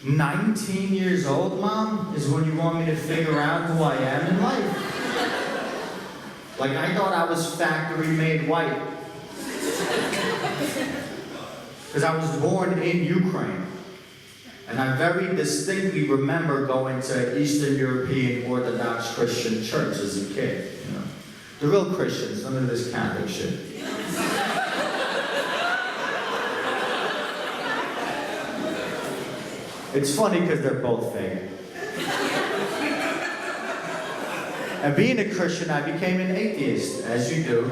19 years old, Mom, is when you want me to figure out who I am in life. Like, I thought I was factory-made white. Because I was born in Ukraine. And I very distinctly remember going to Eastern European Orthodox Christian church as a kid. You know? The real Christians, none of this Catholic shit. It's funny because they're both fake. And being a Christian, I became an atheist, as you do.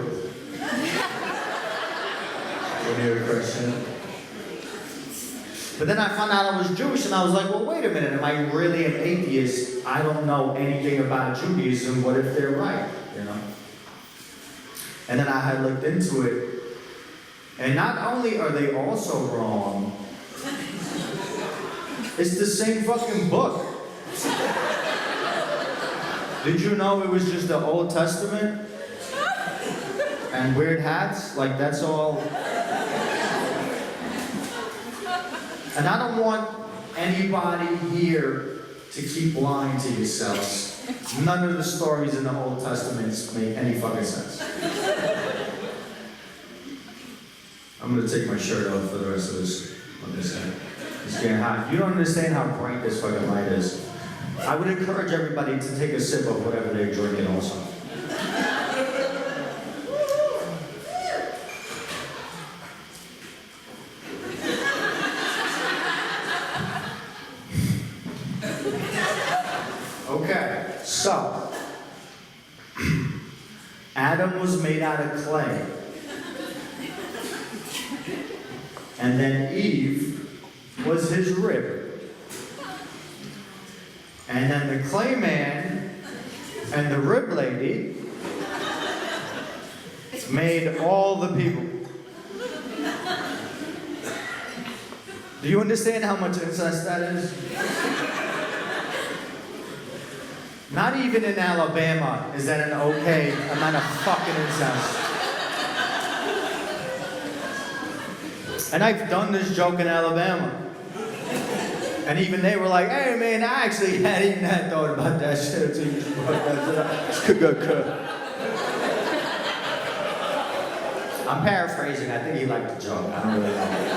When you're a Christian. But then I found out I was Jewish, and I was like, well, wait a minute, am I really an atheist? I don't know anything about Judaism, what if they're right, you know? And then I had looked into it, and not only are they also wrong, it's the same fucking book. Did you know it was just the Old Testament? And weird hats? Like, that's all. And I don't want anybody here to keep lying to yourselves. None of the stories in the Old Testament make any fucking sense. I'm gonna take my shirt off for the rest of this thing. It's getting hot. You don't understand how bright this fucking light is. I would encourage everybody to take a sip of whatever they're drinking also. Okay, so Adam was made out of clay. And then Eve was his rib. And then the clay man and the rib lady made all the people. Do you understand how much incest that is? Not even in Alabama is that an okay amount of fucking incest. And I've done this joke in Alabama. And even they were like, hey man, I actually hadn't even thought about that shit until you brought that up. I'm paraphrasing, I think he liked the joke. I don't really know.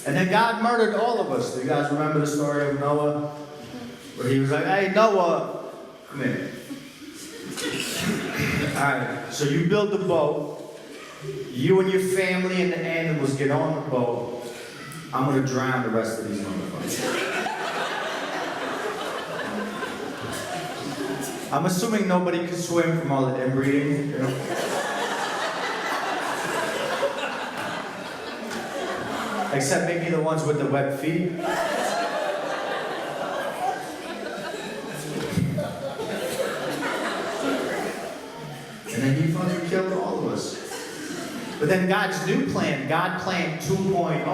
And then God murdered all of us. Do you guys remember the story of Noah? Where he was like, hey Noah, come here. Alright, so you build the boat. You and your family and the animals get on the boat. I'm gonna drown the rest of these motherfuckers. I'm assuming nobody can swim from all the inbreeding, you know? Except maybe the ones with the webbed feet. And then he fucking killed all of us. But then God's new plan, God plan 2.0,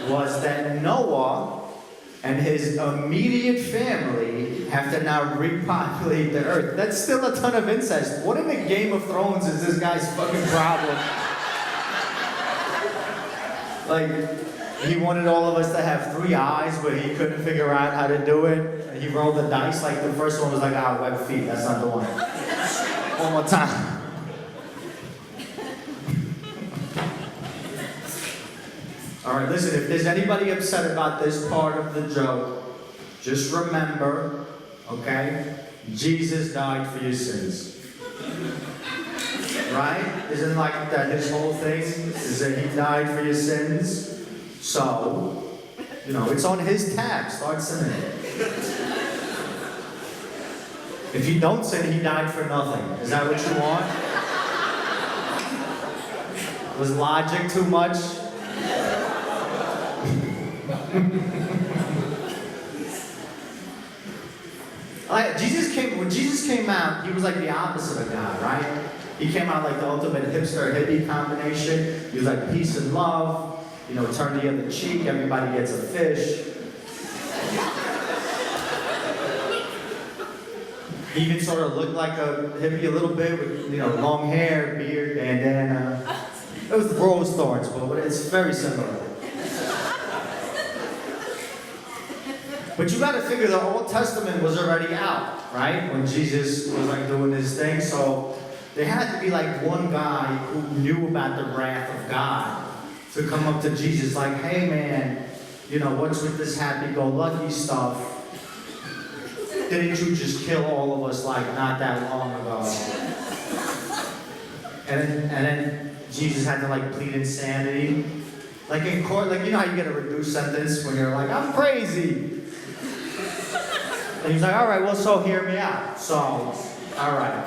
was that Noah and his immediate family have to now repopulate the earth. That's still a ton of incest. What in the Game of Thrones is this guy's fucking problem? Like, he wanted all of us to have 3 eyes, but he couldn't figure out how to do it. He rolled the dice, like the first one was like, webbed feet, that's not the one. One more time. All right, listen, if there's anybody upset about this part of the joke, just remember, okay, Jesus died for your sins. Right? Isn't like that his whole thing is that he died for your sins? So, you know, it's on his tab. Start sinning. If you don't sin, he died for nothing. Is that what you want? Was logic too much? When Jesus came out, he was like the opposite of God, right? He came out like the ultimate hipster hippie combination. He was like peace and love, you know, turn the other cheek, everybody gets a fish. He even sort of looked like a hippie a little bit with, you know, long hair, beard, bandana. It was rose thorns, but it's very similar. But you got to figure the Old Testament was already out, right? When Jesus was like doing his thing, so there had to be like one guy who knew about the wrath of God to come up to Jesus like, hey man, you know, what's with this happy-go-lucky stuff? Didn't you just kill all of us like not that long ago? And then Jesus had to like plead insanity. Like in court, like you know how you get a reduced sentence when you're like, I'm crazy. And he's like, all right, well, so hear me out. So, all right.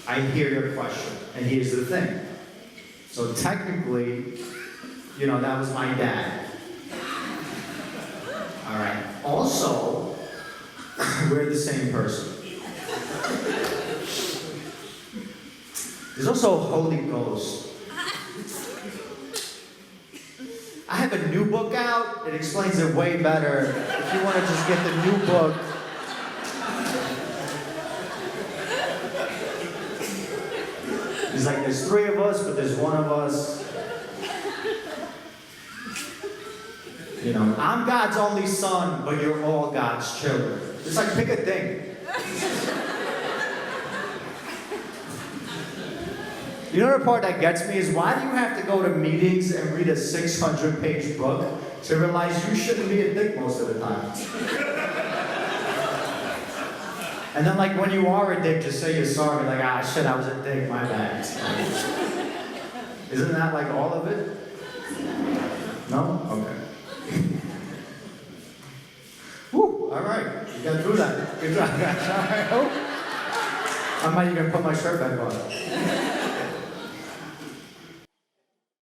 I hear your question. And here's the thing. So technically, you know, that was my dad. All right. Also, we're the same person. There's also Holy Ghost. I have a new book out. It explains it way better. If you want to just get the new book. He's like, there's 3 of us, but there's 1 of us. You know, I'm God's only son, but you're all God's children. It's like, pick a thing. You know the part that gets me is why do you have to go to meetings and read a 600-page book to realize you shouldn't be a dick most of the time? And then like when you are a dick, just say you're sorry. Like, ah shit, I was a dick, my bad. Isn't that like all of it? No? Okay. Woo, all right. You got through that. Good job, guys. All right. I'm not even gonna put my shirt back on.